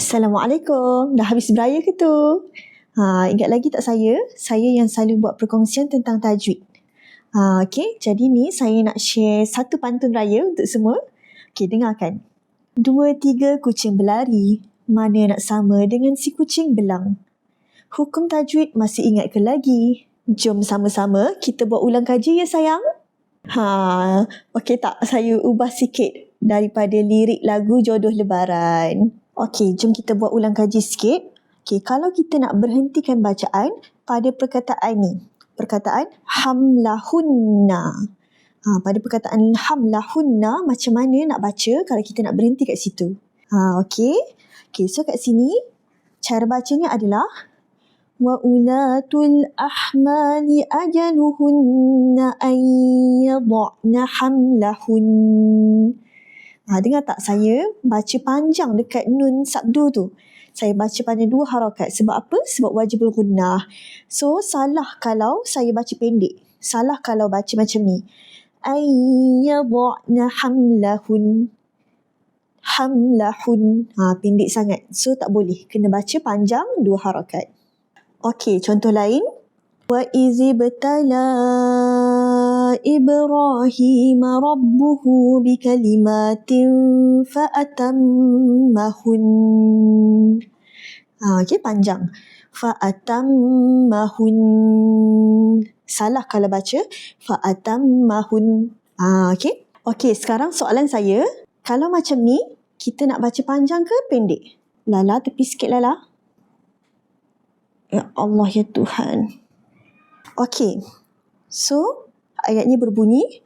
Assalamualaikum. Dah habis beraya ke tu? Ingat lagi tak saya? Saya yang selalu buat perkongsian tentang tajwid. Okey, jadi ni saya nak share satu pantun raya untuk semua. Okey, dengarkan. 2, 3 kucing berlari, mana nak sama dengan si kucing belang? Hukum tajwid masih ingat ke lagi? Jom sama-sama kita buat ulang kaji ya sayang. Okey tak? Saya ubah sikit daripada lirik lagu Jodoh Lebaran. Okey, jom kita buat ulang kaji sikit. Okey, kalau kita nak berhentikan bacaan pada perkataan ni, perkataan hamlahunna. Pada perkataan hamlahunna, macam mana nak baca kalau kita nak berhenti kat situ? Okey. Okey, so kat sini cara bacanya adalah wa ulatul ahmali ajaluhunna an yad'na hamlahun. Dengar tak saya baca panjang dekat nun sabdu tu? Saya baca pada 2 harakat. Sebab apa? Sebab wajibul gunnah. So, salah kalau saya baca pendek. Salah kalau baca macam ni. Ayyadha'na hamlahun. Hamlahun. Pendek sangat. So, tak boleh. Kena baca panjang 2 harakat. Okey, contoh lain. Wa izibtala Ibrahim rabbuhu bikalimatin fa'atammahun. Okey, panjang. Fa'atammahun. Salah kalau baca fa'atammahun. Okey. Okey, sekarang soalan saya, kalau macam ni, kita nak baca panjang ke pendek? Lala, tepi sikit Lala. Ya Allah ya Tuhan. Okey. So, ayatnya berbunyi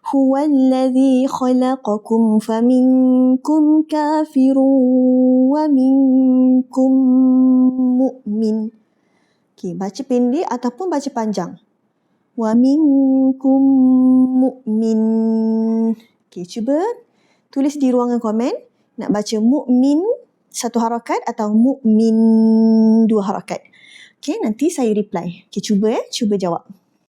huwallazi khalaqakum faminkum kafirun wa minkum mu'min. Okey, baca pendek ataupun baca panjang. Wa minkum mu'min. Okey, cuba tulis di ruangan komen nak baca mu'min 1 harakat atau mu'min 2 harakat. Okey, nanti saya reply. Okey, cuba jawab.